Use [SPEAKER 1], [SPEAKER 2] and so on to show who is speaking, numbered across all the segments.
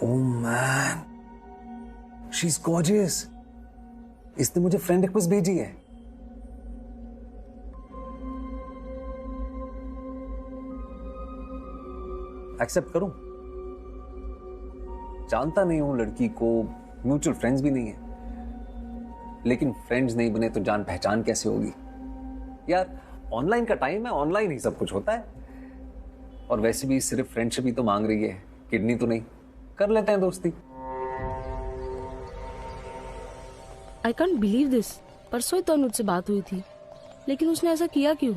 [SPEAKER 1] Oh man, she is gorgeous. इसने मुझे friend request भेजी है। एक्सेप्ट करूं? जानता नहीं हूं लड़की को, म्यूचुअल फ्रेंड्स भी नहीं है, लेकिन फ्रेंड्स नहीं बने तो जान पहचान कैसे होगी यार। ऑनलाइन का टाइम है, ऑनलाइन ही सब कुछ होता है। और वैसे भी सिर्फ फ्रेंडशिप ही तो मांग रही है, किडनी तो नहीं। कर लेते हैं दोस्ती।
[SPEAKER 2] I can't believe this. परसों ही तो अनुज से बात हुई थी, लेकिन उसने ऐसा किया क्यों?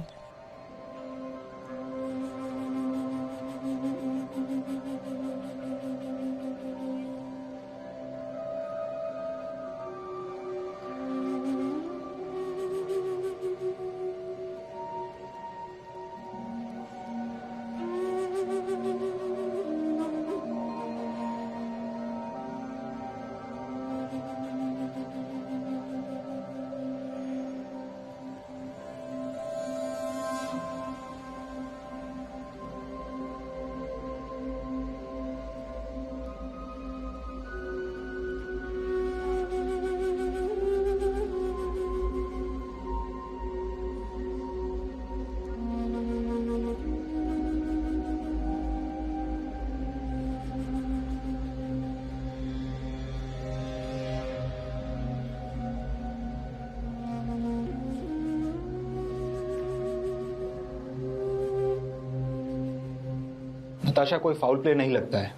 [SPEAKER 3] नताशा कोई फाउल प्ले नहीं लगता है।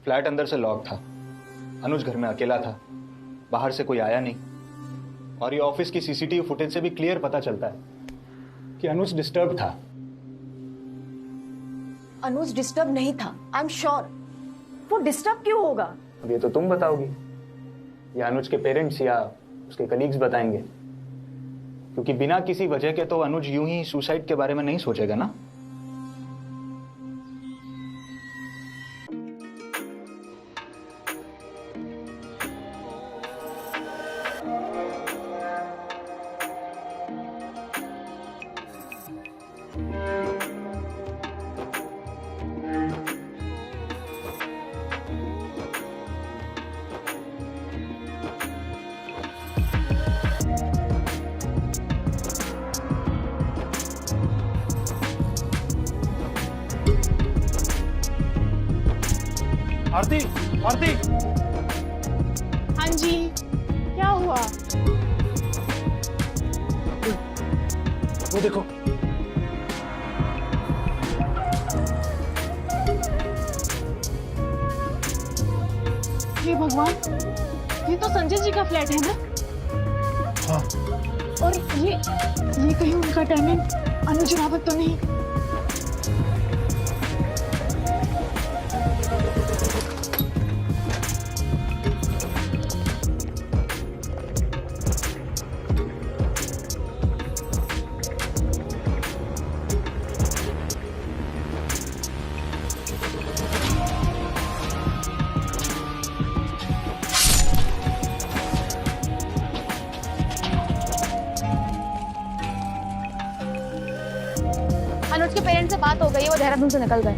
[SPEAKER 3] फ्लैट अंदर से लॉक था, अनुज घर में अकेला था, बाहर से कोई आया नहीं। और ये ऑफिस की सीसीटीवी फुटेज से भी क्लियर पता चलता है कि अनुज डिस्टर्ब था।
[SPEAKER 4] अनुज डिस्टर्ब नहीं था, आई एम श्योर। वो डिस्टर्ब क्यों होगा?
[SPEAKER 3] अब ये तो तुम बताओगी, या अनुज के पेरेंट्स या उसके कलीग्स बताएंगे। क्योंकि बिना किसी वजह के तो अनुज यूं ही सुसाइड के बारे में नहीं सोचेगा ना।
[SPEAKER 5] आरती, आरती।
[SPEAKER 6] हाँ जी, क्या हुआ?
[SPEAKER 5] वो देखो।
[SPEAKER 6] हे भगवान, ये तो संजय जी का फ्लैट है ना?
[SPEAKER 5] हाँ।
[SPEAKER 6] और ये कहीं उनका टेनेंट अनुज रावत तो नहीं?
[SPEAKER 4] अनुज के पेरेंट्स से बात हो गई है, वो देहरादून से निकल गए।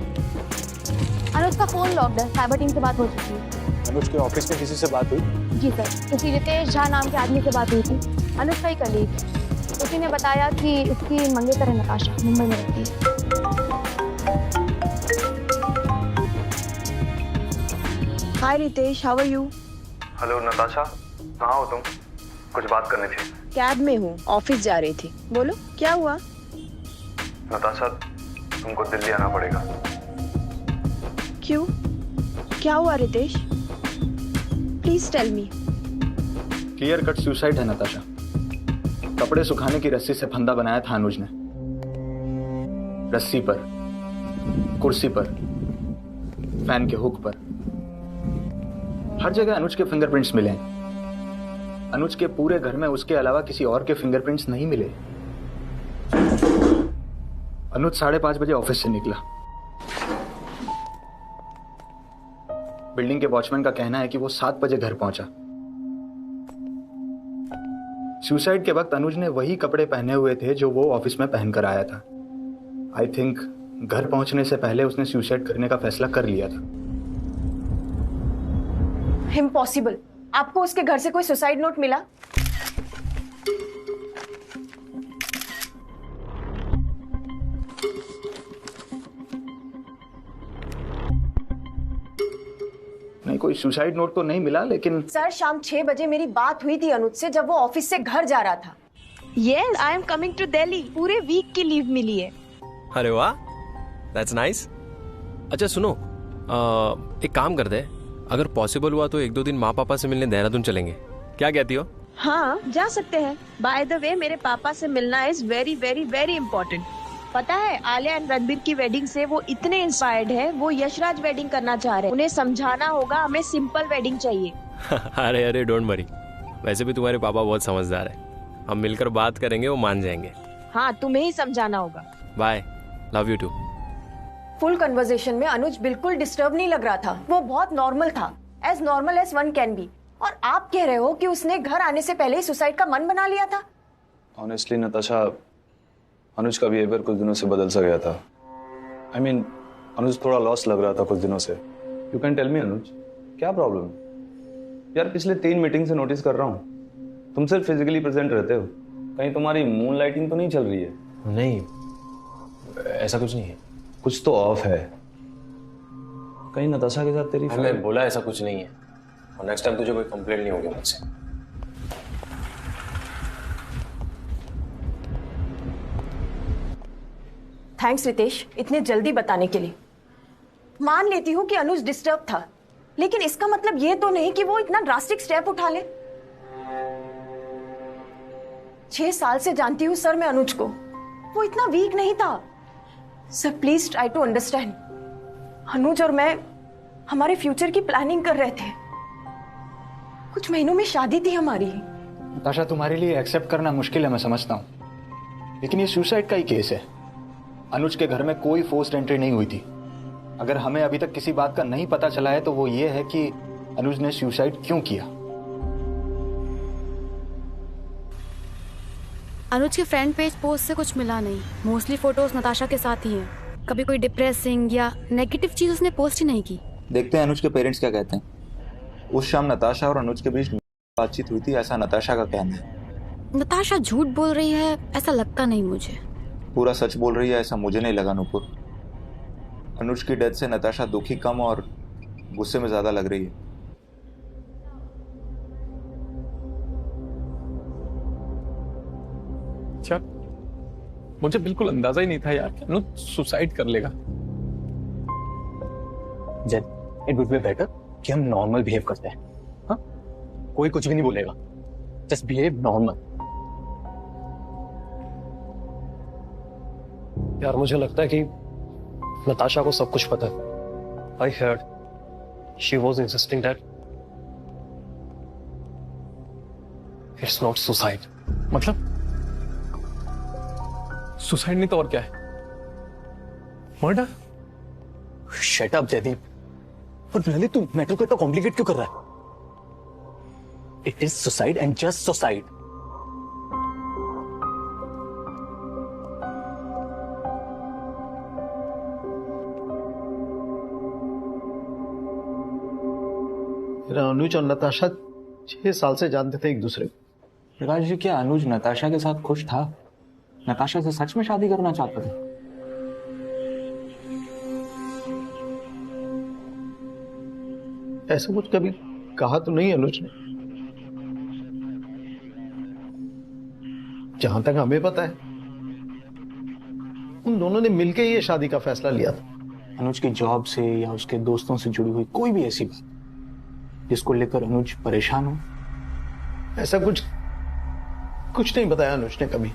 [SPEAKER 4] अनुज का फोन लॉक्ड है, साइबर टीम से बात हो चुकी है।
[SPEAKER 5] अनुज के ऑफिस में किसी से बात हुई?
[SPEAKER 4] जी सर, किसी रितेश झा नाम के आदमी से बात हुई थी। अनुज का ही कलीग, उसी ने बताया कि उसकी मंगेतर है नताशा, मुंबई में रहती है।
[SPEAKER 7] Hi Ritesh, how are you?
[SPEAKER 3] Hello Natasha, कहाँ हो तुम? कुछ बात करनी थी।
[SPEAKER 7] कैब में हूँ, ऑफिस जा रही थी। बोलो क्या हुआ?
[SPEAKER 3] नताशा, तुमको दिल्ली आना पड़ेगा।
[SPEAKER 7] क्यों, क्या हुआ Ritesh? Please tell me.
[SPEAKER 3] Clear cut suicide है नताशा। कपड़े सुखाने की रस्सी से फंदा बनाया था अनुज ने। रस्सी पर, कुर्सी पर, फैन के हुक पर, हर जगह अनुज के फिंगरप्रिंट्स मिले हैं। अनुज के पूरे घर में उसके अलावा किसी और के फिंगरप्रिंट्स नहीं मिले। अनुज 5:30 बजे ऑफिस से निकला। बिल्डिंग के वॉचमैन का कहना है कि वो 7 बजे घर पहुंचा। सुसाइड के वक्त अनुज ने वही कपड़े पहने हुए थे जो वो ऑफिस में पहनकर आया था। आई थिंक घर पहुंचने से पहले उसने सुसाइड करने का फैसला कर लिया था।
[SPEAKER 8] इम्पॉसिबल। आपको उसके घर से कोई सुसाइड नोट मिला?
[SPEAKER 3] नहीं, कोई सुसाइड नोट तो नहीं मिला, लेकिन
[SPEAKER 8] सर शाम 6 बजे मेरी बात हुई थी अनुज से जब वो ऑफिस से घर जा रहा था।
[SPEAKER 7] Yes, I am coming to Delhi. पूरे वीक की लीव मिली है।
[SPEAKER 9] अरे वाह, दैट्स नाइस। अच्छा सुनो, एक काम करते हैं, अगर पॉसिबल हुआ तो 1-2 दिन माँ पापा से मिलने देहरादून चलेंगे, क्या कहती हो?
[SPEAKER 7] हाँ, जा सकते हैं। बाय द वे, मेरे पापा से मिलना is very very very important. पता है, आलिया एंड रणबीर की वेडिंग से वो इतने इंस्पायर्ड है, वो यशराज वेडिंग करना चाह रहे हैं। उन्हें समझाना होगा हमें सिंपल वेडिंग चाहिए।
[SPEAKER 9] अरे अरे डोंट वरी, वैसे भी तुम्हारे पापा बहुत समझदार है, हम मिलकर बात करेंगे, वो मान जाएंगे।
[SPEAKER 7] हाँ, तुम्हें ही समझाना होगा।
[SPEAKER 9] Bye, love you too.
[SPEAKER 8] Full conversation में अनुज बिल्कुल डिस्टर्ब नहीं लग रहा था, वो बहुत नॉर्मल था, as normal as one can be. और आप कह रहे हो कि उसने घर आने से पहले ही सुसाइड का मन बना लिया था?
[SPEAKER 5] ऑनेस्टली नताशा, अनुज का बिहेवियर कुछ दिनों से बदल सा गया था। I mean, अनुज थोड़ा लॉस लग रहा था कुछ दिनों से। यू कैन टेल मी अनुज, क्या प्रॉब्लम? यार पिछले 3 मीटिंग से नोटिस कर रहा हूँ तुम सिर्फ फिजिकली प्रेजेंट रहते हो, कहीं तुम्हारी मून लाइटिंग तो नहीं चल रही है?
[SPEAKER 10] नहीं, ऐसा कुछ नहीं है।
[SPEAKER 5] कुछ तो ऑफ है, कहीं नताशा के साथ तेरी
[SPEAKER 10] मैंने बोला ऐसा कुछ नहीं है, और नेक्स्ट टाइम तुझे कोई कंप्लेंट नहीं होगी मुझसे।
[SPEAKER 8] थैंक्स रितेश, इतने जल्दी बताने के लिए। मान लेती हूँ कि अनुज डिस्टर्ब था, लेकिन इसका मतलब ये तो नहीं कि वो इतना ड्रास्टिक स्टेप उठा ले। 6 साल से जानती हूँ सर मैं अनुज को, वो इतना वीक नहीं था। Sir please try to understand. Anuj और मैं हमारे फ्यूचर की प्लानिंग कर रहे थे, कुछ महीनों में शादी थी हमारी।
[SPEAKER 3] नताशा, तुम्हारे लिए एक्सेप्ट करना मुश्किल है, मैं समझता हूँ, लेकिन ये सुसाइड का ही केस है। अनुज के घर में कोई फोर्स्ड एंट्री नहीं हुई थी। अगर हमें अभी तक किसी बात का नहीं पता चला है तो वो ये है कि अनुज ने सुसाइड क्यों किया।
[SPEAKER 11] अनुज के फ्रेंड पेज पोस्ट से कुछ मिला नहीं, मोस्टली फोटोज नताशा के साथ ही हैं। कभी कोई डिप्रेसिंग या नेगेटिव चीज उसने पोस्ट ही नहीं की।
[SPEAKER 3] देखते हैं अनुज के पेरेंट्स क्या कहते हैं। उस शाम नताशा और अनुज के बीच बातचीत हुई थी, ऐसा नताशा का कहना है।
[SPEAKER 11] नताशा झूठ बोल रही है ऐसा लगता नहीं मुझे।
[SPEAKER 3] पूरा सच बोल रही है ऐसा मुझे नहीं लगा नूपुर। अनुज की डेथ से नताशा दुखी कम और गुस्से में ज्यादा लग रही है।
[SPEAKER 12] अच्छा, मुझे बिल्कुल अंदाजा ही नहीं था यार कि अनुज सुसाइड कर लेगा।
[SPEAKER 10] जेन, इट वुड बी बेटर कि हम नॉर्मल बिहेव करते हैं। हाँ, कोई कुछ भी नहीं बोलेगा, जस्ट बिहेव नॉर्मल।
[SPEAKER 5] यार मुझे लगता है कि नताशा को सब कुछ पता है। I heard she was insisting that it's not suicide.
[SPEAKER 12] मतलब सुसाइड नहीं तो और क्या है? मर्डर?
[SPEAKER 10] शट अप जयदीप, पर ललित तू मैटर को इतना कॉम्प्लिकेट क्यों कर रहा है? It is suicide and just suicide.
[SPEAKER 5] Anuj और नताशा 6 साल से जानते थे एक दूसरे को।
[SPEAKER 3] प्रकाश जी, क्या अनुज नताशा के साथ खुश था? नताशा से सच में शादी करना चाहता था?
[SPEAKER 5] ऐसा कुछ कभी कहा तो नहीं अनुज ने, जहां तक हमें पता है उन दोनों ने मिलकर ये शादी का फैसला लिया था।
[SPEAKER 10] अनुज की जॉब से या उसके दोस्तों से जुड़ी हुई कोई भी ऐसी बात जिसको लेकर अनुज परेशान हो?
[SPEAKER 5] ऐसा कुछ नहीं बताया अनुज ने कभी।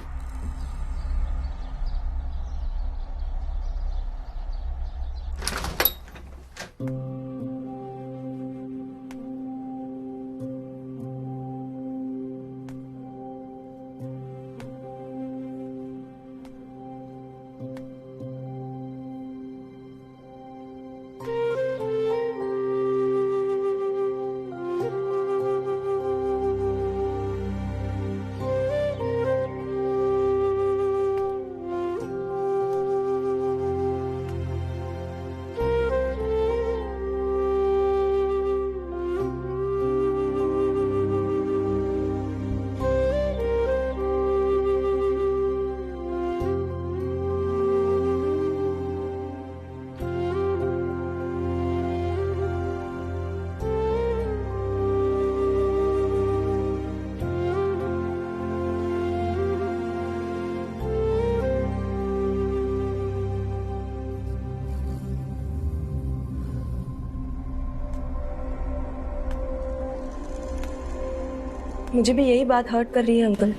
[SPEAKER 8] मुझे भी यही बात हर्ट कर रही है अंकल।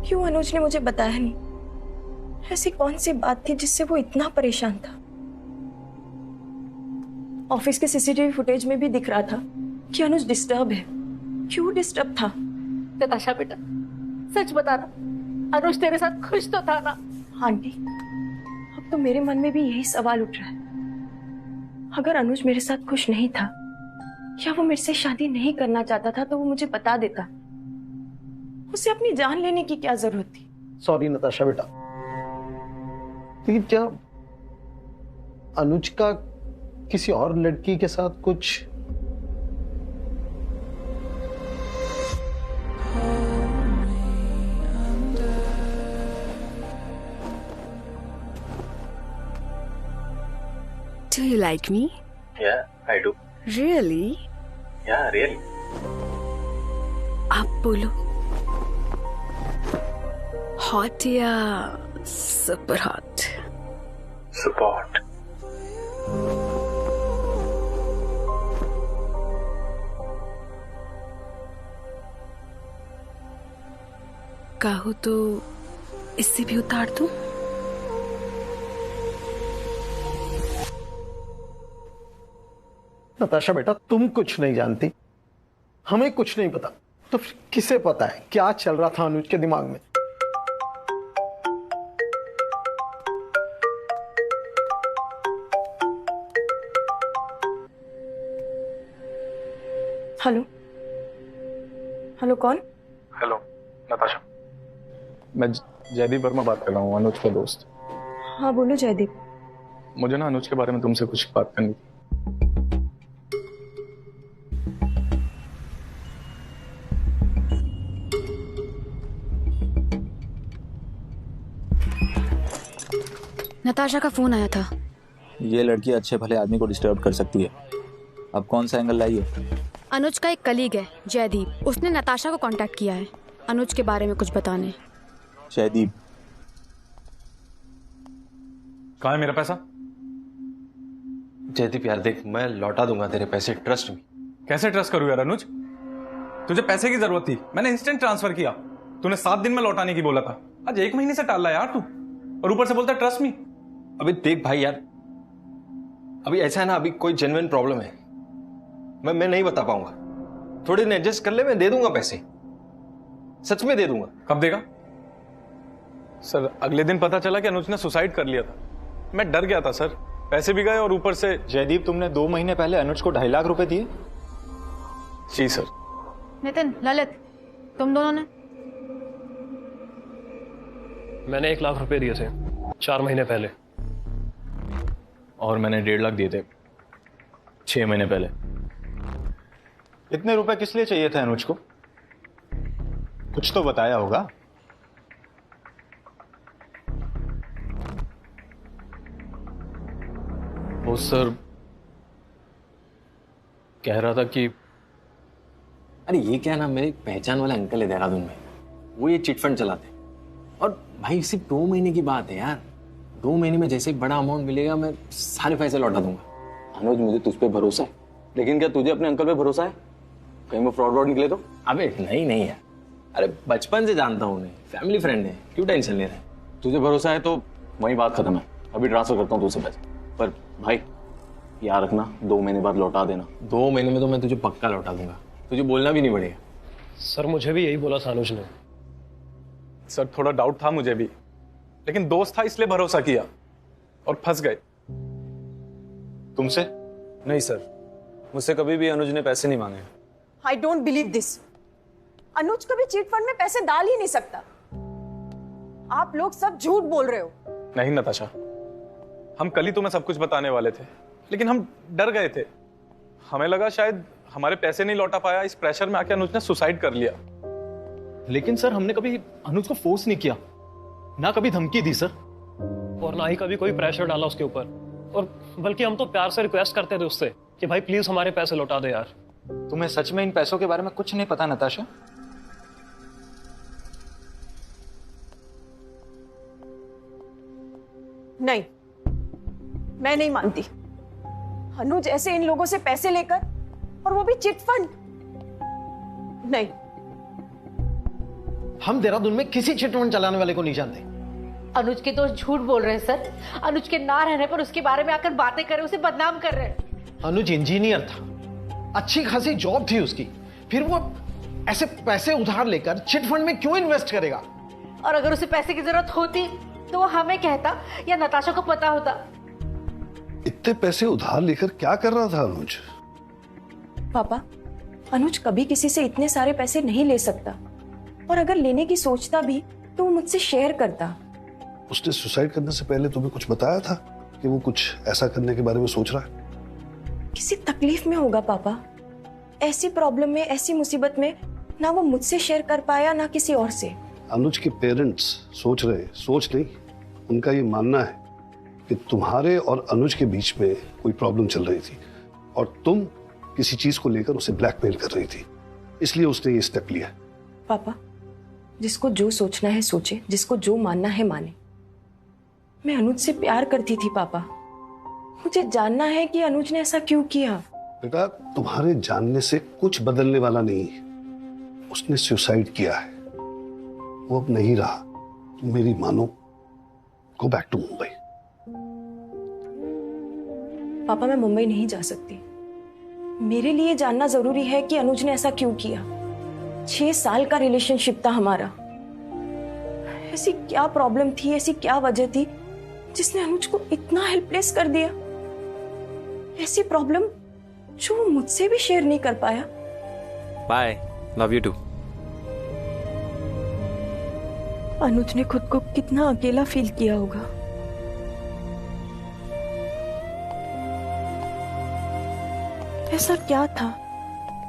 [SPEAKER 8] क्यों अनुज ने मुझे बताया नहीं? ऐसी कौन सी बात थी जिससे वो इतना परेशान था? ऑफिस के सीसीटीवी फुटेज में भी दिख रहा था कि अनुज डिस्टर्ब है। क्यों डिस्टर्ब था?
[SPEAKER 6] नताशा बेटा, सच बता ना, अनुज तेरे साथ खुश तो था ना?
[SPEAKER 8] आंटी, अब तो मेरे मन में भी यही सवाल उठ रहा है। अगर अनुज मेरे साथ खुश नहीं था या वो मेरे से शादी नहीं करना चाहता था तो वो मुझे बता देता। उसे अपनी जान लेने की क्या जरूरत थी?
[SPEAKER 10] सॉरी नताशा बेटा, लेकिन क्या अनुज का किसी और लड़की के साथ कुछ?
[SPEAKER 2] Do you like me?
[SPEAKER 3] Yeah, I do.
[SPEAKER 2] Really?
[SPEAKER 3] Yeah, really.
[SPEAKER 2] आप बोलो, हॉट या सुपर हॉट?
[SPEAKER 3] Super hot.
[SPEAKER 2] कहो तो इससे भी उतार दूं?
[SPEAKER 10] नताशा बेटा, तुम कुछ नहीं जानती, हमें कुछ नहीं पता, तो फिर किसे पता है क्या चल रहा था अनुज के दिमाग में?
[SPEAKER 8] हेलो हेलो, कौन?
[SPEAKER 3] हेलो नताशा, मैं जयदीप वर्मा बात कर रहा हूँ, अनुज का दोस्त।
[SPEAKER 8] हाँ बोलो जयदीप।
[SPEAKER 3] मुझे ना अनुज के बारे में तुमसे कुछ बात करनी थी।
[SPEAKER 11] नताशा का फोन आया था।
[SPEAKER 13] ये लड़की अच्छे भले आदमी को डिस्टर्ब कर सकती है। अब कौन सा एंगल लाई है?
[SPEAKER 11] अनुज का एक कलीग है जयदीप, उसने नताशा को कांटेक्ट किया है अनुज के बारे में कुछ बताने।
[SPEAKER 13] जयदीप,
[SPEAKER 12] कहाँ है मेरा पैसा?
[SPEAKER 9] जयदीप यार देख, मैं लौटा दूंगा तेरे पैसे, ट्रस्ट मी।
[SPEAKER 12] कैसे ट्रस्ट करूँ यार अनुज? तुझे पैसे की जरूरत थी, मैंने इंस्टेंट ट्रांसफर किया। तूने 7 दिन में लौटाने की बोला था, आज 1 महीने से टाल रहा यार तू, और ऊपर से बोलता ट्रस्ट मी।
[SPEAKER 9] अभी देख भाई यार, अभी ऐसा है ना, अभी कोई जेन्युइन प्रॉब्लम है, मैं नहीं बता पाऊंगा। थोड़े दिन एडजस्ट कर ले, मैं दे दूंगा पैसे, सच में दे दूंगा।
[SPEAKER 12] कब देगा? सर अगले दिन पता चला कि अनुज ने सुसाइड कर लिया था। मैं डर गया था सर, पैसे भी गए और ऊपर से।
[SPEAKER 3] जयदीप, तुमने 2 महीने पहले अनुज को 2.5 लाख रुपए दिए?
[SPEAKER 12] जी सर।
[SPEAKER 11] नितिन, ललित, तुम दोनों ने?
[SPEAKER 14] मैंने 1 लाख रुपए दिए थे 4 महीने पहले।
[SPEAKER 3] और मैंने 1.5 लाख दिए थे 6 महीने पहले। इतने रुपए किस लिए चाहिए थे अनुज को? कुछ तो बताया होगा।
[SPEAKER 14] वो सर कह रहा था कि
[SPEAKER 9] अरे ये क्या ना, मेरे एक पहचान वाला अंकल है देहरादून में, वो ये चिट फंड चलाते हैं। और भाई सिर्फ 2 महीने की बात है यार, 2 महीने में जैसे बड़ा अमाउंट मिलेगा मैं सारे पैसे लौटा दूंगा।
[SPEAKER 5] अनुज, मुझे तुझ पे भरोसा है, लेकिन क्या तुझे अपने अंकल पे भरोसा है? कहीं वो फ्रॉड निकले तो?
[SPEAKER 9] अबे नहीं यार, अरे बचपन से जानता हूँ उन्हें, फैमिली फ्रेंड है, क्यों टेंशन ले रहा है?
[SPEAKER 5] तुझे भरोसा है तो वही बात खत्म है। अभी ट्रांसफर करता हूँ तुझसे पैसे, पर भाई याद रखना 2 महीने बाद लौटा देना।
[SPEAKER 9] 2 महीने में तो मैं तुझे पक्का लौटा दूंगा, तुझे बोलना भी नहीं पड़ेगा।
[SPEAKER 14] सर मुझे भी यही बोला था अनुज ने।
[SPEAKER 12] सर थोड़ा डाउट था मुझे भी, लेकिन दोस्त था इसलिए भरोसा किया और फंस गए।
[SPEAKER 3] तुमसे?
[SPEAKER 5] नहीं सर, मुझसे कभी भी अनुज ने पैसे नहीं मांगे।
[SPEAKER 8] I don't believe this. Anuj कभी चीट फंड में पैसे डाल ही नहीं सकता। आप लोग सब झूठ बोल रहे हो।
[SPEAKER 12] नहीं नताशा, हम कल ही तुम्हें सब कुछ बताने वाले थे, लेकिन हम डर गए थे। हमें लगा शायद हमारे पैसे नहीं लौटा पाया, इस प्रेशर में आके अनुज ने सुसाइड कर लिया।
[SPEAKER 3] लेकिन सर हमने कभी अनुज को फोर्स नहीं किया, ना कभी धमकी दी सर,
[SPEAKER 14] और ना ही कभी कोई प्रेशर डाला उसके ऊपर। और बल्कि हम तो प्यार से रिक्वेस्ट करते थे उससे कि भाई प्लीज हमारे पैसे लौटा दे यार।
[SPEAKER 3] तुम्हें सच में इन पैसों के बारे में कुछ नहीं पता नताशा?
[SPEAKER 8] नहीं, मैं नहीं मानती। अनुज ऐसे इन लोगों से पैसे लेकर, और वो भी चिट फंड। नहीं,
[SPEAKER 15] हम देहरादून में किसी चिटफंड चलाने वाले को नहीं जानते।
[SPEAKER 16] अनुज के दोस्त झूठ बोल रहे हैं सर। अनुज के ना रहने पर उसके बारे में आकर बातें कर रहे, उसे बदनाम कर रहे हैं।
[SPEAKER 15] अनुज इंजीनियर था, अच्छी खासी जॉब थी उसकी, फिर वो ऐसे पैसे उधार लेकर चिटफंड में क्यों इन्वेस्ट करेगा?
[SPEAKER 16] और अगर उसे पैसे की जरूरत होती तो वो हमें कहता या नताशा को पता होता।
[SPEAKER 17] इतने पैसे उधार लेकर क्या कर रहा था अनुज?
[SPEAKER 8] पापा, अनुज कभी किसी से इतने सारे पैसे नहीं ले सकता, और अगर लेने की सोचता भी तो वो मुझसे शेयर करता।
[SPEAKER 17] उसने सुसाइड करने से पहले तुम्हें कुछ बताया था कि वो कुछ ऐसा करने के बारे में सोच रहा है?
[SPEAKER 8] किसी तकलीफ में होगा पापा, ऐसी प्रॉब्लम में, ऐसी मुसीबत में ना वो मुझसे शेयर कर पाया ना किसी और से।
[SPEAKER 17] अनुज के पेरेंट्स सोच नहीं, उनका ये मानना है कि तुम्हारे और अनुज के बीच में कोई प्रॉब्लम चल रही थी और तुम किसी चीज को लेकर उसे ब्लैकमेल कर रही थी, इसलिए उसने ये स्टेप लिया।
[SPEAKER 8] पापा, जिसको जो सोचना है सोचे, जिसको जो मानना है माने। मैं अनुज से प्यार करती थी पापा, मुझे जानना है कि अनुज ने ऐसा क्यों किया।
[SPEAKER 17] बेटा, तुम्हारे जानने से कुछ बदलने वाला नहीं है। उसने सुसाइड किया है, वो अब नहीं रहा। तुम मेरी मानो, गो बैक टू मुंबई।
[SPEAKER 8] पापा, मैं मुंबई नहीं जा सकती। मेरे लिए जानना जरूरी है कि अनुज ने ऐसा क्यों किया। 6 साल का रिलेशनशिप था हमारा। ऐसी क्या प्रॉब्लम थी, ऐसी क्या वजह थी जिसने अनुज को इतना हेल्पलेस कर दिया? ऐसी प्रॉब्लम जो वो मुझसे भी शेयर नहीं कर पाया।
[SPEAKER 13] Bye, love you too.
[SPEAKER 8] Anuj ने खुद को कितना अकेला फील किया होगा। ऐसा क्या था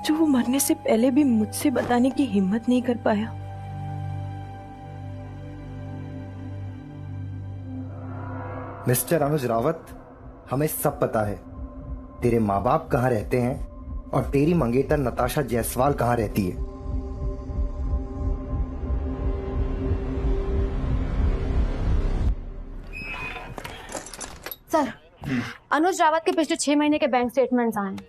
[SPEAKER 8] जो वो मरने से पहले भी मुझसे बताने की हिम्मत नहीं कर पाया?
[SPEAKER 18] मिस्टर अनुज रावत, हमें सब पता है तेरे माँ बाप कहाँ रहते हैं और तेरी मंगेतर नताशा जायसवाल कहाँ रहती है।
[SPEAKER 11] सर, अनुज रावत के पिछले 6 महीने के बैंक स्टेटमेंट्स आए हैं।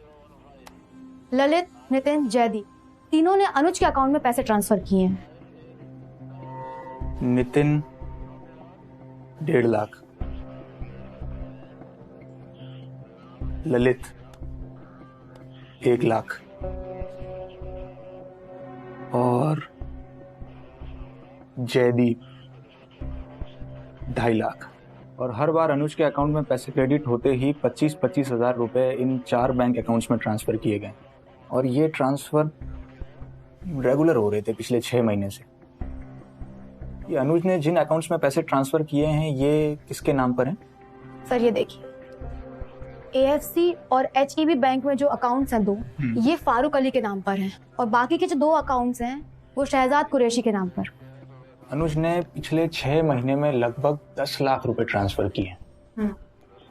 [SPEAKER 11] ललित, नितिन, जयदीप तीनों ने अनुज के अकाउंट में पैसे ट्रांसफर किए हैं।
[SPEAKER 3] नितिन 1.5 लाख, ललित 1 लाख और जयदीप 2.5 लाख।
[SPEAKER 13] और हर बार अनुज के अकाउंट में पैसे क्रेडिट होते ही 25-25 हजार रुपए इन 4 बैंक अकाउंट्स में ट्रांसफर किए गए, और ये ट्रांसफर रेगुलर हो रहे थे पिछले 6 महीने से। ये अनुज ने जिन अकाउंट्स में पैसे ट्रांसफर किए हैं, ये किसके नाम पर हैं?
[SPEAKER 11] सर ये देखिए, AFC और HEB बैंक में जो अकाउंट्स हैं 2, ये फारूक अली के नाम पर हैं, और बाकी के जो 2 अकाउंट्स हैं वो शहजाद कुरैशी के नाम पर।
[SPEAKER 13] अनुज ने पिछले 6 महीने में लगभग 10 लाख रुपए ट्रांसफर किए हैं।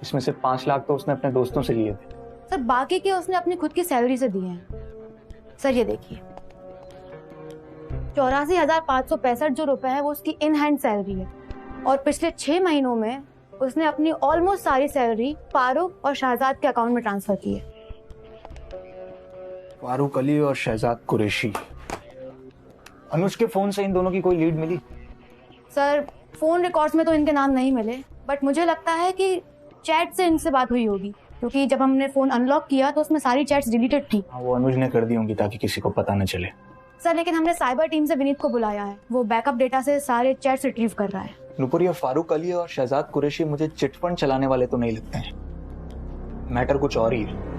[SPEAKER 13] इसमें से 5 लाख तो उसने अपने दोस्तों से लिए थे।
[SPEAKER 11] सर बाकी के उसने अपनी खुद की सैलरी से दिए हैं। सर ये देखिए, 84,565 जो रुपए है वो उसकी इन हैंड सैलरी है, और पिछले 6 महीनों में उसने अपनी ऑलमोस्ट सारी सैलरी फारूक और शहजाद के अकाउंट में ट्रांसफर की है।
[SPEAKER 13] फारूक अली और शहजाद कुरैशी। अनुज के फोन से इन दोनों की कोई लीड मिली?
[SPEAKER 11] सर फोन रिकॉर्ड्स में तो इनके नाम नहीं मिले, बट मुझे लगता है कि चैट से इनसे बात हुई होगी, क्योंकि जब हमने फोन अनलॉक किया तो उसमें सारी चैट्स डिलीटेड थी।
[SPEAKER 13] वो अनुज ने कर दी होंगी ताकि किसी को पता न चले।
[SPEAKER 11] सर लेकिन हमने साइबर टीम से विनीत को बुलाया है, वो बैकअप डेटा से सारे चैट्स रिट्रीव कर रहा है।
[SPEAKER 13] नुपुर, ये फारूक अली और शहजाद कुरैशी मुझे चिटफंड चलाने वाले तो नहीं लगते हैं। मैटर कुछ और ही है।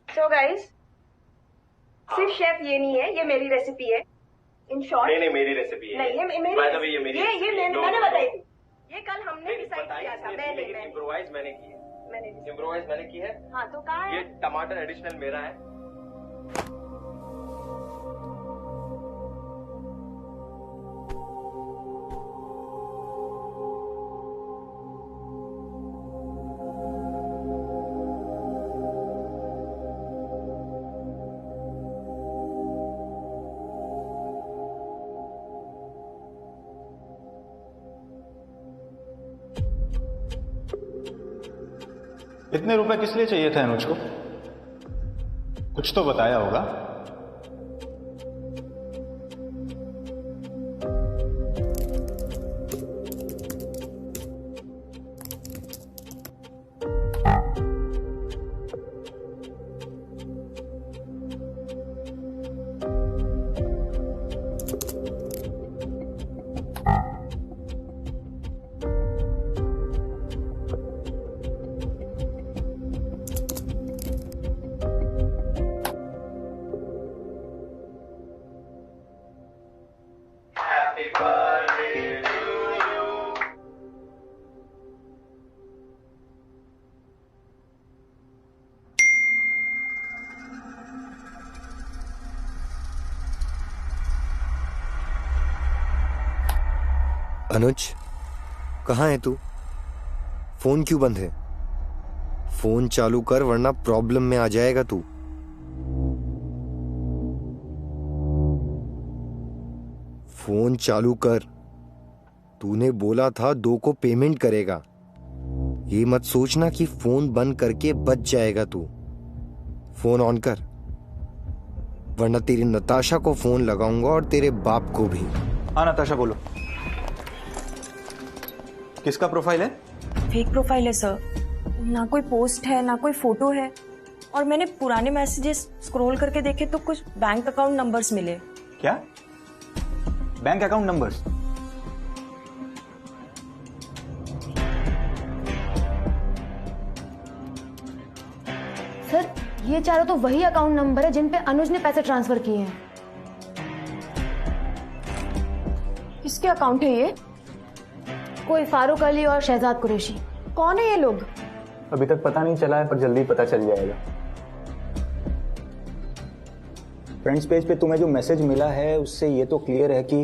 [SPEAKER 7] So guys, सिर्फ शेफ ये नहीं है, ये मेरी रेसिपी है। इन शॉर्ट
[SPEAKER 9] नहीं मेरी रेसिपी है।
[SPEAKER 7] नहीं, ये मेरी
[SPEAKER 9] By the way, ये मेरी
[SPEAKER 7] मैंने बताई थी। ये कल हमने डिसाइड किया था।
[SPEAKER 9] मैंने इम्प्रोवाइज मैंने की है। इम्प्रोवाइज मैंने की है।
[SPEAKER 7] हाँ तो कहाँ है?
[SPEAKER 9] ये टमाटर एडिशनल मेरा है।
[SPEAKER 3] इतने रुपए किस लिए चाहिए थे अनुज को? कुछ तो बताया होगा।
[SPEAKER 18] अनुज, कहाँ है तू? फोन क्यों बंद है? फोन चालू कर वरना प्रॉब्लम में आ जाएगा तू। फोन चालू कर। तूने बोला था 2 को पेमेंट करेगा। ये मत सोचना कि फोन बंद करके बच जाएगा तू। फोन ऑन कर वरना तेरी नताशा को फोन लगाऊंगा और तेरे बाप को भी।
[SPEAKER 3] हाँ नताशा बोलो। किसका प्रोफाइल है?
[SPEAKER 8] फेक प्रोफाइल है सर। ना कोई पोस्ट है ना कोई फोटो है, और मैंने पुराने मैसेजेस स्क्रॉल करके देखे तो कुछ बैंक अकाउंट नंबर्स मिले।
[SPEAKER 3] क्या? Bank account numbers?
[SPEAKER 11] सर ये चारों तो वही अकाउंट नंबर है जिन पे अनुज ने पैसे ट्रांसफर किए हैं।
[SPEAKER 8] किसके अकाउंट है ये?
[SPEAKER 11] कोई फारूक अली और शहजाद कुरैशी।
[SPEAKER 8] कौन है ये लोग?
[SPEAKER 13] अभी तक पता नहीं चला है, पर जल्दी पता चल जाएगा। फ्रेंड्स पेज पे तुम्हें जो मैसेज मिला है उससे ये तो क्लियर है कि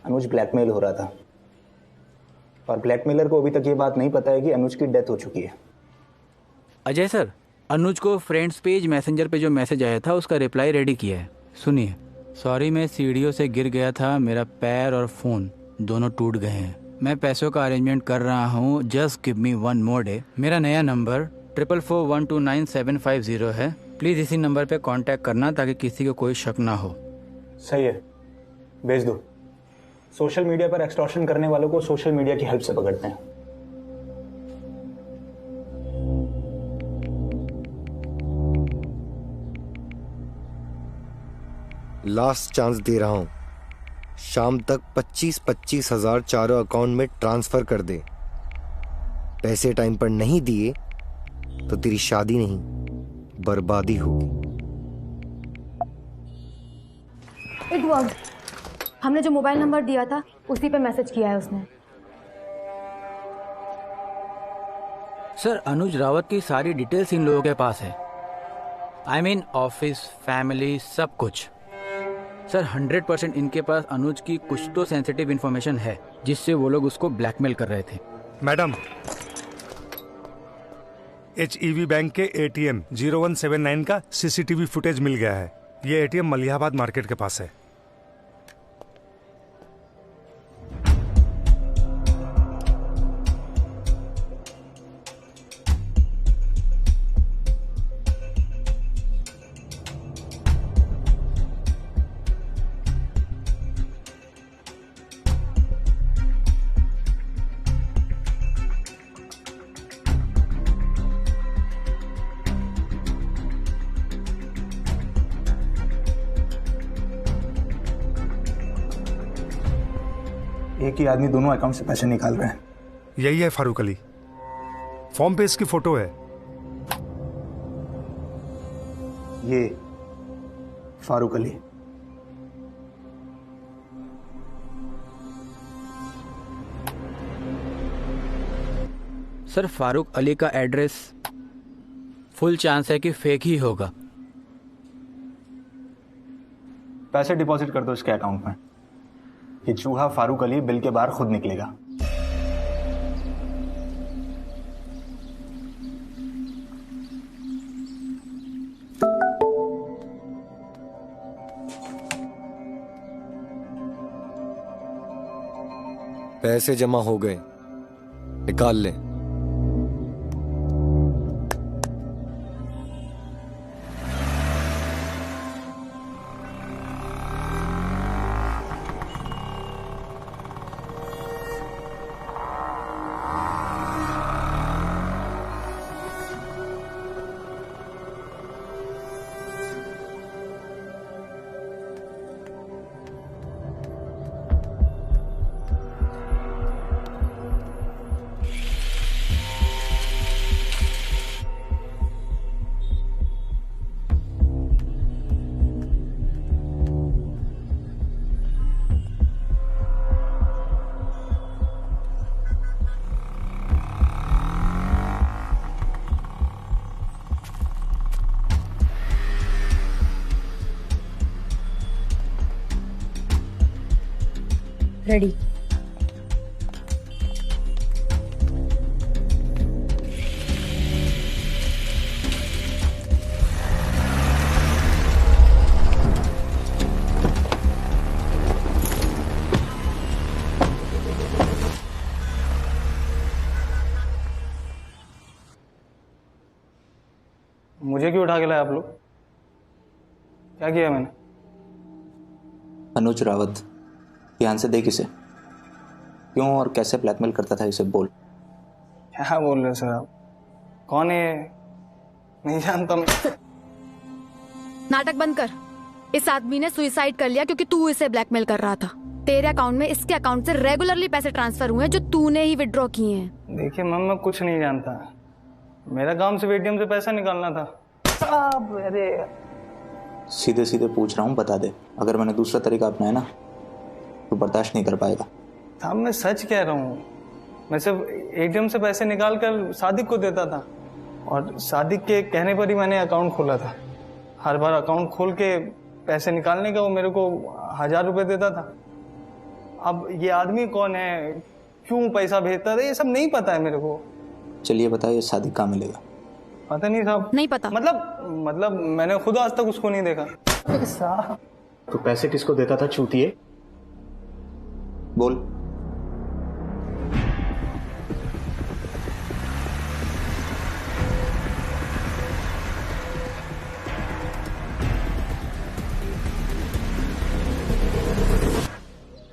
[SPEAKER 13] अनुज ब्लैकमेल हो रहा था, और ब्लैकमेलर को अभी तक ये बात नहीं पता है कि अनुज की डेथ हो चुकी है।
[SPEAKER 19] अजय सर, अनुज को फ्रेंड्स पेज मैसेंजर पे जो मैसेज आया था उसका रिप्लाई रेडी किया है। सुनिए। सॉरी, मैं सीढ़ियों से गिर गया था, मेरा पैर और फोन दोनों टूट गए हैं। मैं पैसों का अरेंजमेंट कर रहा हूँ, just give me 1 more day। मेरा नया नंबर 4441299750 है। प्लीज़ इसी नंबर पे कांटेक्ट करना ताकि किसी को कोई शक ना हो।
[SPEAKER 13] सही है, भेज दो। सोशल मीडिया पर एक्सटॉर्शन करने वालों को सोशल मीडिया की हेल्प से पकड़ते हैं।
[SPEAKER 18] लास्ट चांस दे रहा हूं, शाम तक 25-25 हजार चारों अकाउंट में ट्रांसफर कर दे। पैसे टाइम पर नहीं दिए तो तेरी शादी नहीं बर्बादी होगी।
[SPEAKER 11] It worked. हमने जो मोबाइल नंबर दिया था उसी पे मैसेज किया है उसने।
[SPEAKER 19] सर, अनुज रावत की सारी डिटेल्स इन लोगों के पास है। आई मीन ऑफिस, फैमिली, सब कुछ। सर 100% इनके पास अनुज की कुछ तो सेंसिटिव इन्फॉर्मेशन है जिससे वो लोग उसको ब्लैकमेल कर रहे थे।
[SPEAKER 20] मैडम, HEB बैंक के ATM 0179 का CCTV फुटेज मिल गया है। ये ATM मलिहाबाद मार्केट के पास है।
[SPEAKER 13] एक ही आदमी दोनों अकाउंट से पैसे निकाल रहे हैं।
[SPEAKER 20] यही है फारूक अली। फॉर्म पे इसकी फोटो है।
[SPEAKER 13] ये फारूक अली।
[SPEAKER 19] सर, फारूक अली का एड्रेस फुल चांस है कि फेक ही होगा।
[SPEAKER 13] पैसे डिपॉजिट कर दो इसके अकाउंट में। ये चूहा फारूक अली बिल के बाहर खुद निकलेगा।
[SPEAKER 18] पैसे जमा हो गए, निकाल ले।
[SPEAKER 11] रेडी।
[SPEAKER 13] मुझे क्यों उठा के लाए आप लोग? क्या किया मैंने?
[SPEAKER 3] अनुज रावत, ध्यान से देख इसे। क्यों और कैसे ब्लैकमेल करता था इसे बोल।
[SPEAKER 13] क्या बोल रहे सर आप? कौन है? नहीं जानता मैं।
[SPEAKER 11] नाटक बंद कर। इस आदमी ने सुसाइड कर लिया क्योंकि तू इसे ब्लैकमेल कर रहा था। तेरे अकाउंट में इसके अकाउंट से रेगुलरली पैसे ट्रांसफर हुए हैं जो तूने ही विड्रॉ किए हैं।
[SPEAKER 13] देखिए मैम, मैं कुछ नहीं जानता। मेरा काम सिर्फ एटीएम से पैसा निकालना था। अरे
[SPEAKER 3] सीधे सीधे पूछ रहा हूँ, बता दे। अगर मैंने दूसरा तरीका अपनाया ना तो बर्दाश्त नहीं कर पाएगा।
[SPEAKER 13] साहब मैं सच कह रहा हूँ। मैं सिर्फ एटीएम से पैसे निकाल कर सादिक को देता था और सादिक के कहने पर ही मैंने अकाउंट खोला था। हर बार अकाउंट खोल के पैसे निकालने का वो मेरे को 1000 रुपये देता था। अब ये आदमी कौन है, क्यों पैसा भेजता था, ये सब नहीं पता है मेरे को।
[SPEAKER 3] चलिए बताइए, सादिक कहाँ मिलेगा?
[SPEAKER 13] पता नहीं साहब।
[SPEAKER 11] नहीं पता?
[SPEAKER 13] मतलब मैंने खुद आज तक उसको नहीं देखा।
[SPEAKER 3] तो पैसे किसको देता था चूतिए? बोल।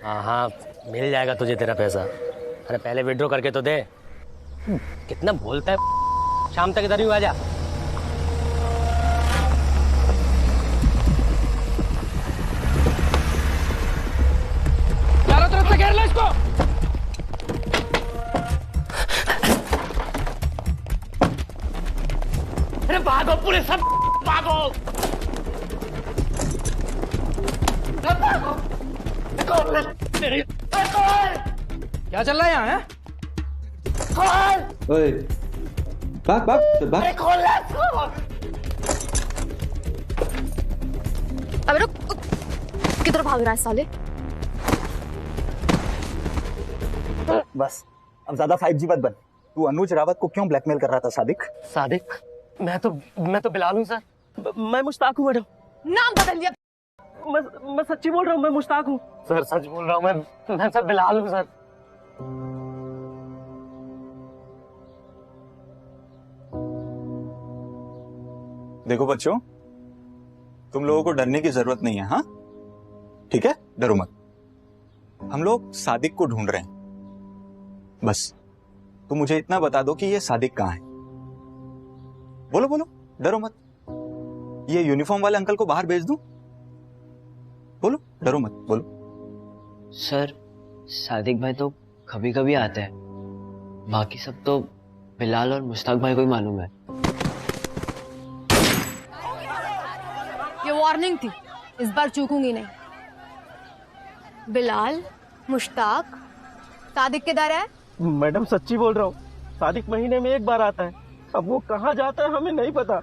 [SPEAKER 10] हाँ हाँ, मिल जाएगा तुझे तेरा पैसा। अरे पहले विड्रॉ करके तो दे। कितना बोलता है। शाम तक इधर ही आ जा। चारों तरफ से घेर लो इसको। अरे भागो पूरे सब, भागो। क्या चल रहा है यहाँ?
[SPEAKER 3] ओए, भाग।
[SPEAKER 11] अबे रुक, किधर भाग रहा है साले?
[SPEAKER 10] बस अब ज्यादा 5G मत बन। तू अनुज रावत को क्यों ब्लैकमेल कर रहा था सादिक? सादिक? मैं तो बिलाल हूँ सर। मैं मुश्ताक हूँ मैडम।
[SPEAKER 11] नाम बदल दिया।
[SPEAKER 10] मैं सच्ची बोल रहा हूँ, मैं मुश्ताक हूँ सर। सच बोल रहा हूँ मैं सर बिलाल हूँ सर।
[SPEAKER 3] देखो बच्चों, तुम लोगों को डरने की जरूरत नहीं है। हाँ ठीक है, डरो मत। हम लोग सादिक को ढूंढ रहे हैं। बस तुम मुझे इतना बता दो कि ये सादिक कहाँ है। बोलो, डरो मत। ये यूनिफॉर्म वाले अंकल को बाहर भेज दूं? बोलो, डरो मत, बोलो।
[SPEAKER 21] सर सादिक भाई तो कभी कभी आता है, बाकी सब तो बिलाल और मुश्ताक भाई को ही मालूम है।
[SPEAKER 11] ये वार्निंग थी, इस बार चूकूंगी नहीं। बिलाल, मुश्ताक, सादिक किधर है?
[SPEAKER 10] मैडम सच्ची बोल रहा हूँ, सादिक महीने में 1 बार आता है। अब वो कहाँ जाता है हमें नहीं पता।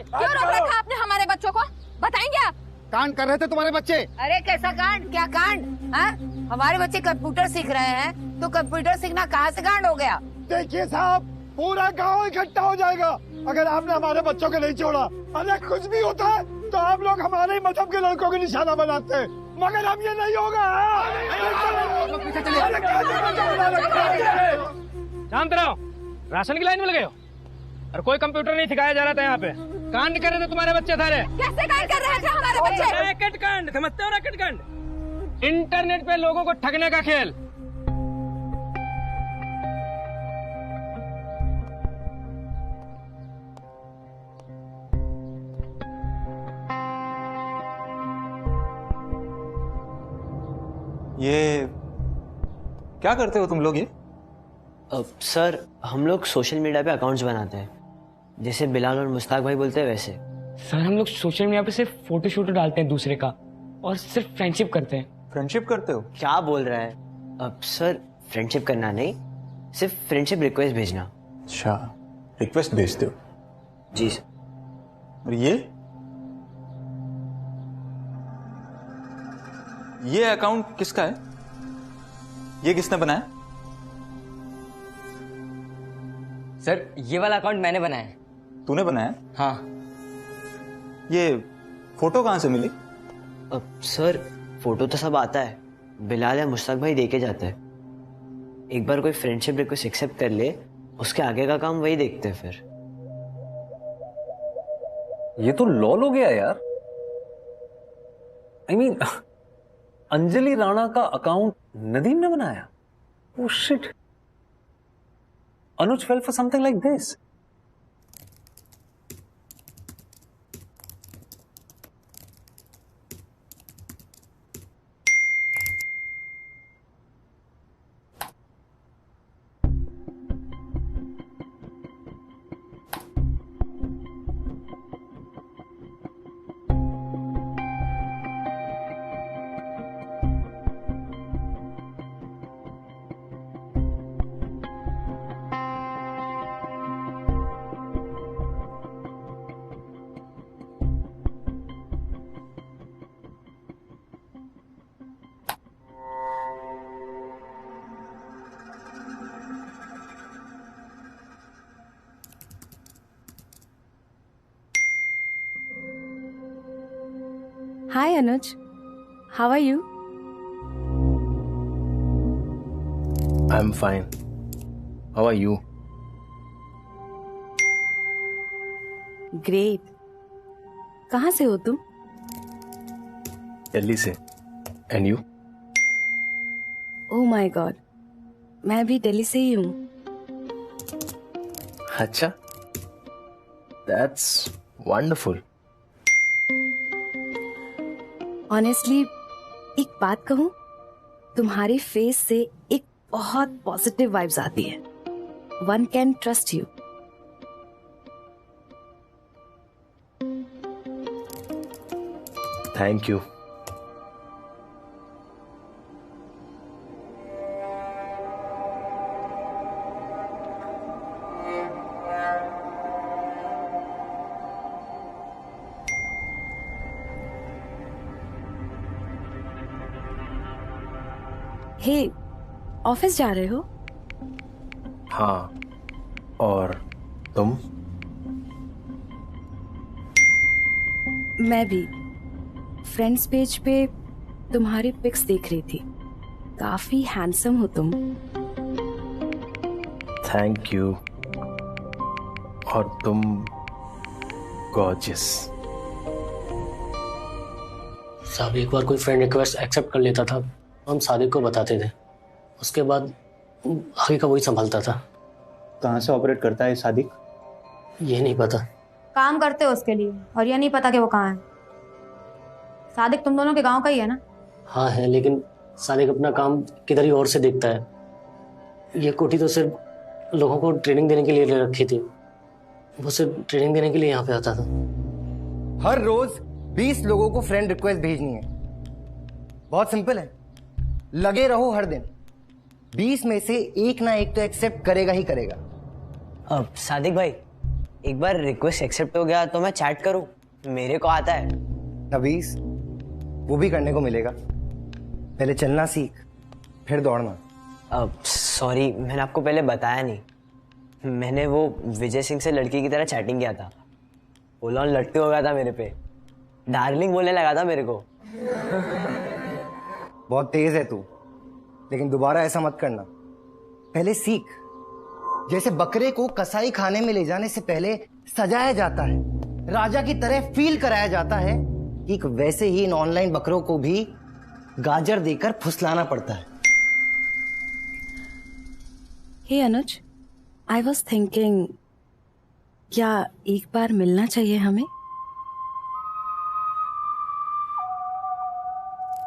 [SPEAKER 22] क्यों रोक रखा आपने हमारे बच्चों को? बताएंगे आप?
[SPEAKER 15] कांड कर रहे थे तुम्हारे बच्चे।
[SPEAKER 22] अरे कैसा कांड? क्या कांड? हमारे बच्चे कंप्यूटर सीख रहे हैं तो कंप्यूटर सीखना कहाँ से कांड हो गया?
[SPEAKER 15] देखिए साहब, पूरा गांव इकट्ठा हो जाएगा अगर आपने हमारे बच्चों को नहीं छोड़ा। अरे कुछ भी होता है तो आप लोग हमारे ही मजहब के लड़कों को निशाना बनाते हैं, मगर अब ये नहीं होगा।
[SPEAKER 10] शांत रहो, राशन की लाइन में लगे हो और कोई कंप्यूटर नहीं सिखाया जा रहा था यहाँ पे। कांड कर रहे थे तुम्हारे बच्चे सारे।
[SPEAKER 22] कैसे कांड कर रहे थे हमारे बच्चे?
[SPEAKER 10] रैकेट कांड, समझते हो? रैकेट कांड, इंटरनेट पे लोगों को ठगने का खेल।
[SPEAKER 3] ये क्या करते हो तुम लोग? ये
[SPEAKER 21] सर हम लोग सोशल मीडिया पे अकाउंट्स बनाते हैं, जैसे बिलाल और मुश्ताक भाई बोलते हैं वैसे।
[SPEAKER 23] सर हम लोग सोशल मीडिया पे सिर्फ फोटो शोटो डालते हैं दूसरे का और सिर्फ फ्रेंडशिप करते हैं।
[SPEAKER 3] फ्रेंडशिप करते हो?
[SPEAKER 21] क्या बोल रहा है? अब सर फ्रेंडशिप करना नहीं, सिर्फ फ्रेंडशिप रिक्वेस्ट भेजना।
[SPEAKER 3] अच्छा, रिक्वेस्ट भेजते हो?
[SPEAKER 21] जी सर।
[SPEAKER 3] और ये
[SPEAKER 12] ये अकाउंट किसका है? ये किसने बनाया?
[SPEAKER 21] सर ये वाला अकाउंट मैंने बनाया है।
[SPEAKER 12] तूने बनाया?
[SPEAKER 21] हाँ।
[SPEAKER 12] ये फोटो कहाँ से मिली?
[SPEAKER 21] सर फोटो तो सब आता है, बिलाल या मुश्ताक भाई देके जाते हैं। एक बार कोई फ्रेंडशिप रिक्वेस्ट एक्सेप्ट कर ले, उसके आगे का काम वही देखते हैं फिर।
[SPEAKER 5] ये तो लॉल हो गया यार। I mean, अंजलि राणा का अकाउंट नदीम ने बनाया? Oh shit. Anuj fell for something like this.
[SPEAKER 2] Hi Anuj, how are you?
[SPEAKER 9] I'm fine. How are you?
[SPEAKER 2] Great. कहाँ से हो तुम?
[SPEAKER 9] दिल्ली से. And you?
[SPEAKER 2] Oh my God, मैं भी दिल्ली से ही हूँ.
[SPEAKER 9] अच्छा. That's wonderful.
[SPEAKER 2] ऑनेस्टली एक बात कहूँ, तुम्हारे फेस से एक बहुत पॉजिटिव वाइब्स आती है. One can trust you.
[SPEAKER 9] Thank you.
[SPEAKER 2] Hey, office जा रहे हो?
[SPEAKER 9] हाँ. और तुम?
[SPEAKER 2] मैं भी फ्रेंड्स पेज पे तुम्हारी पिक्स देख रही थी. काफी हैंडसम हो तुम.
[SPEAKER 9] Thank you. और तुम गॉर्जियस.
[SPEAKER 1] साहब एक बार कोई फ्रेंड रिक्वेस्ट एक्सेप्ट कर लेता था, हम सादिक को बताते थे. उसके बाद आगे का वही संभालता था.
[SPEAKER 13] कहाँ से ऑपरेट करता है सादिक?
[SPEAKER 1] ये नहीं पता.
[SPEAKER 11] काम करते हो उसके लिए और ये नहीं पता कि वो कहाँ है. सादिक तुम दोनों के गांव का ही है ना?
[SPEAKER 1] हाँ है, लेकिन सादिक अपना काम किधर ही और से देखता है. ये कोठी तो सिर्फ लोगों को ट्रेनिंग देने के लिए ले रखी थी. वो सिर्फ ट्रेनिंग देने के लिए यहाँ पे आता था.
[SPEAKER 4] हर रोज 20 लोगों को फ्रेंड रिक्वेस्ट भेजनी है. बहुत सिंपल है, लगे रहो हर दिन. 20 में से एक ना एक तो एक्सेप्ट करेगा ही करेगा.
[SPEAKER 21] अब सादिक भाई एक बार रिक्वेस्ट एक्सेप्ट हो गया तो मैं चैट करूं, मेरे को आता है.
[SPEAKER 4] नवीस वो भी करने को मिलेगा. पहले चलना सीख, फिर दौड़ना.
[SPEAKER 21] अब सॉरी मैंने आपको पहले बताया नहीं. मैंने वो विजय सिंह से लड़की की तरह चैटिंग किया था. बोला लट्टू हो गया था मेरे पे. डार्लिंग बोलने लगा था मेरे को.
[SPEAKER 4] बहुत तेज है तू, लेकिन दोबारा ऐसा मत करना. पहले सीख. जैसे बकरे को कसाई खाने में ले जाने से पहले सजाया जाता है, राजा की तरह फील कराया जाता है, ठीक वैसे ही इन ऑनलाइन बकरों को भी गाजर देकर फुसलाना पड़ता है.
[SPEAKER 2] हे अनुज, आई वॉज थिंकिंग, क्या एक बार मिलना चाहिए हमें?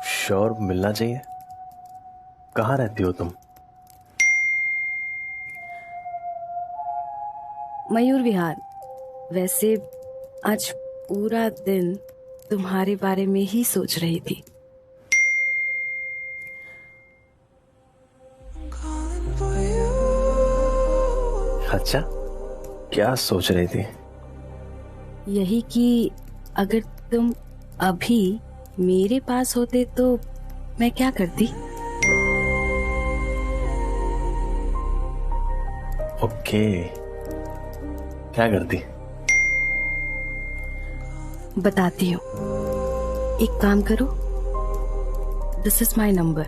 [SPEAKER 9] श्योर, मिलना चाहिए. कहाँ रहती हो तुम?
[SPEAKER 2] मयूर विहार. वैसे आज पूरा दिन तुम्हारे बारे में ही सोच रही थी.
[SPEAKER 9] अच्छा, क्या सोच रही थी?
[SPEAKER 2] यही कि अगर तुम अभी मेरे पास होते तो मैं क्या करती?
[SPEAKER 9] ओके, क्या करती?
[SPEAKER 2] बताती हूँ। एक काम करो, this is my number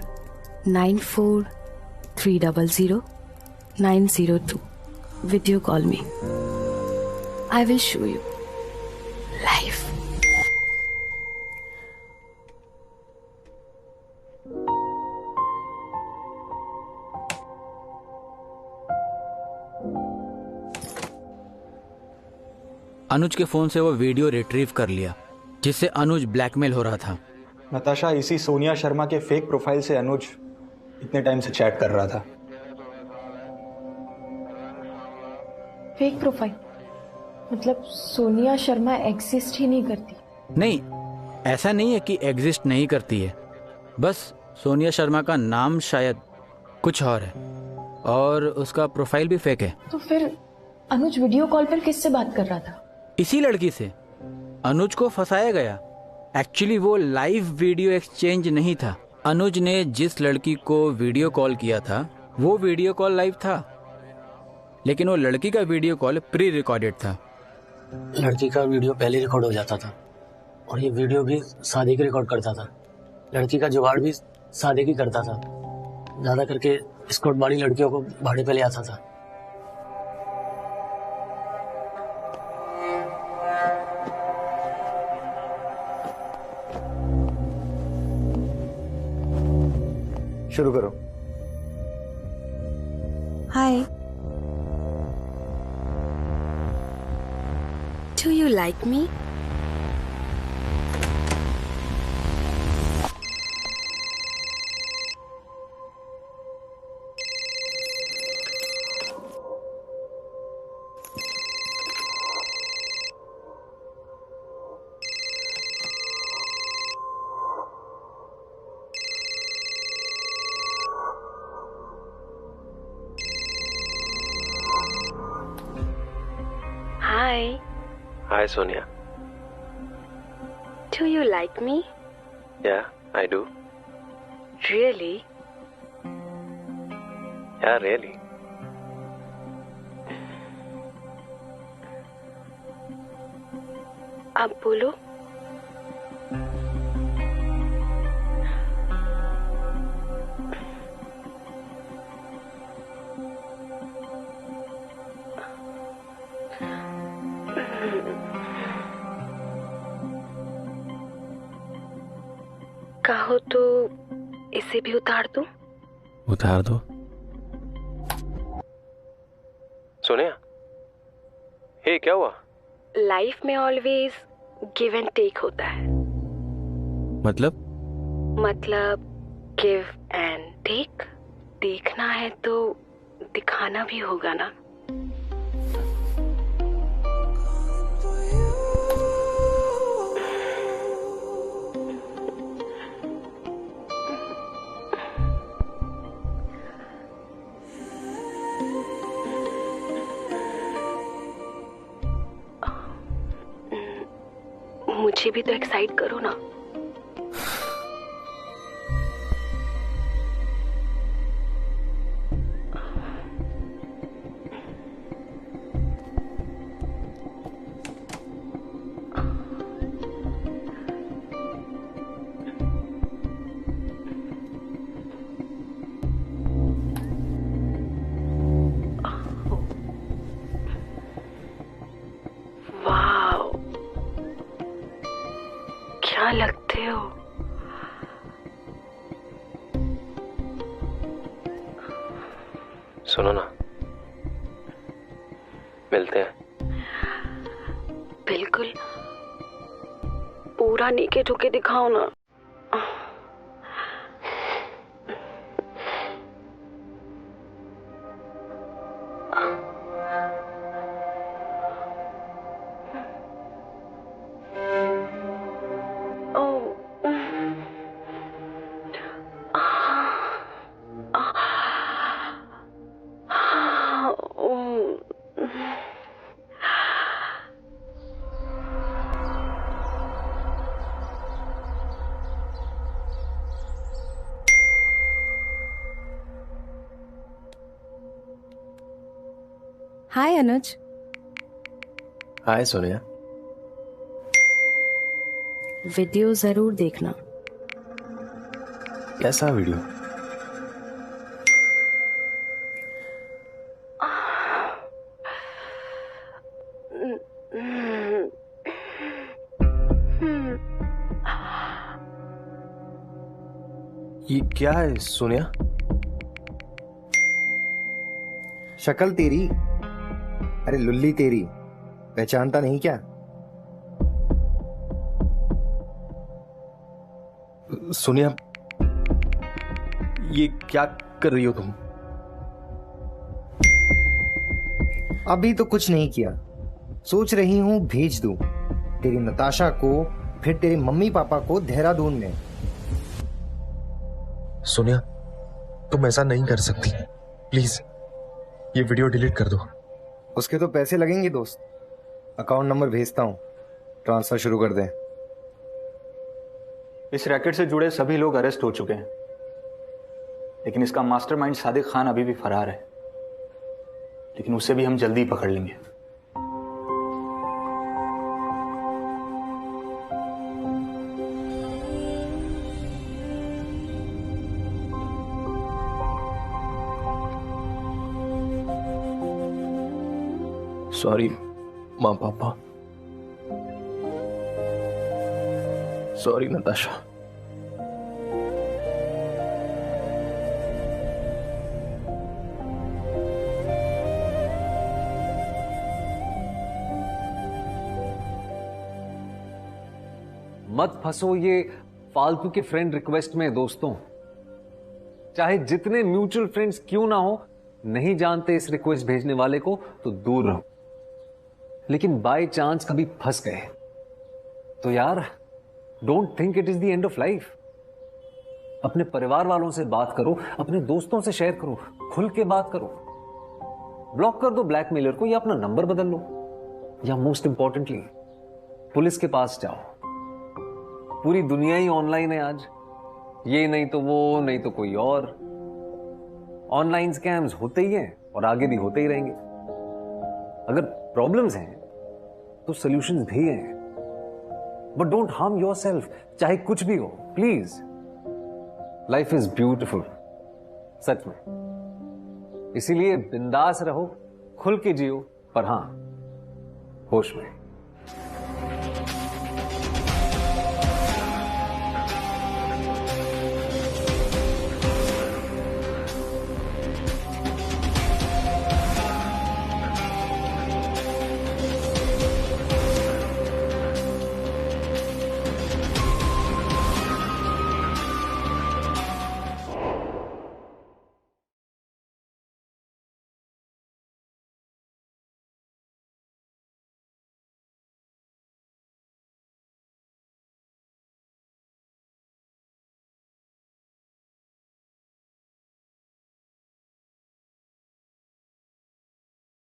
[SPEAKER 2] 94300902. Video call me. I will show you life.
[SPEAKER 19] Anuj के फोन से वो वीडियो रिट्रीव कर लिया जिससे अनुज ब्लैकमेल हो रहा था।
[SPEAKER 13] नताशा, इसी सोनिया शर्मा के फेक प्रोफाइल से अनुज इतने टाइम से चैट कर रहा था।
[SPEAKER 8] फेक प्रोफाइल मतलब सोनिया शर्मा एग्जिस्ट ही नहीं करती?
[SPEAKER 19] नहीं, ऐसा नहीं है कि एग्जिस्ट नहीं करती है, बस सोनिया शर्मा का नाम शायद कुछ और है और उसका प्रोफाइल भी फेक है।
[SPEAKER 8] तो फिर अनुज वीडियो कॉल पर किससे बात कर रहा था?
[SPEAKER 19] इसी लड़की से। अनुज को फंसाया गया। एक्चुअली वो लाइव वीडियो एक्सचेंज नहीं था। अनुज ने जिस लड़की को वीडियो कॉल किया था वो वीडियो कॉल लाइव था, लेकिन वो लड़की का वीडियो कॉल प्री रिकॉर्डेड था।
[SPEAKER 1] लड़की का वीडियो पहले रिकॉर्ड हो जाता था और ये वीडियो भी सादिक रिकॉर्ड करता था। लड़की का जुगाड़ भी सादिक ही करता था। ज़्यादा करके स्कॉट वाली लड़कियों को भाड़े पे ले आता था।
[SPEAKER 4] शुरू करो।
[SPEAKER 2] Hi, do you like me? Hi.
[SPEAKER 9] Hi, Sonia.
[SPEAKER 2] Do you like me?
[SPEAKER 9] Yeah, I do.
[SPEAKER 2] Really?
[SPEAKER 9] Yeah, really.
[SPEAKER 2] अब बोलो। कहो तो इसे भी उतार दूं?
[SPEAKER 9] उतार दो। सोनिया, हे क्या हुआ?
[SPEAKER 2] लाइफ में ऑलवेज गिव एंड टेक होता है।
[SPEAKER 9] मतलब
[SPEAKER 2] गिव एंड टेक। देखना है तो दिखाना भी होगा ना। मुझे भी तो एक्साइट करो ना। वाओ, क्या लगते हो।
[SPEAKER 9] सुनो ना, मिलते हैं।
[SPEAKER 2] बिल्कुल, पूरा नीके झुके दिखाओ ना। हाय अनुज।
[SPEAKER 9] हाय सोनिया।
[SPEAKER 2] वीडियो जरूर देखना।
[SPEAKER 9] कैसा वीडियो? ये क्या है सोनिया?
[SPEAKER 18] शक्ल तेरी, अरे लुल्ली तेरी, पहचानता नहीं क्या?
[SPEAKER 9] सोनिया, ये क्या कर रही हो तुम?
[SPEAKER 18] अभी तो कुछ नहीं किया, सोच रही हूं भेज दूं तेरी नताशा को, फिर तेरे मम्मी पापा को देहरादून में।
[SPEAKER 9] सोनिया, तुम ऐसा नहीं कर सकती, प्लीज ये वीडियो डिलीट कर दो।
[SPEAKER 18] उसके तो पैसे लगेंगे दोस्त, अकाउंट नंबर भेजता हूं, ट्रांसफर शुरू कर दें।
[SPEAKER 3] इस रैकेट से जुड़े सभी लोग अरेस्ट हो चुके हैं, लेकिन इसका मास्टरमाइंड सादिक खान अभी भी फरार है, लेकिन उसे भी हम जल्दी पकड़ लेंगे।
[SPEAKER 9] सॉरी माँ पापा, सॉरी नताशा।
[SPEAKER 6] मत फंसो ये फालतू के फ्रेंड रिक्वेस्ट में दोस्तों। चाहे जितने म्यूचुअल फ्रेंड्स क्यों ना हो, नहीं जानते इस रिक्वेस्ट भेजने वाले को तो दूर रहो। लेकिन बाय चांस कभी फंस गए तो यार don't think it is the end of life. अपने परिवार वालों से बात करो, अपने दोस्तों से शेयर करो, खुल के बात करो। ब्लॉक कर दो ब्लैकमेलर को या अपना नंबर बदल लो, या मोस्ट इंपॉर्टेंटली पुलिस के पास जाओ। पूरी दुनिया ही ऑनलाइन है आज, ये नहीं तो वो, नहीं तो कोई और। ऑनलाइन स्कैम्स होते ही हैं और आगे भी होते ही रहेंगे। अगर प्रॉब्लम्स हैं तो सॉल्यूशंस भी हैं, बट डोंट हार्म योरसेल्फ। चाहे कुछ भी हो, प्लीज। लाइफ इज ब्यूटिफुल, सच में। इसीलिए बिंदास रहो, खुल के जियो, पर हां होश में।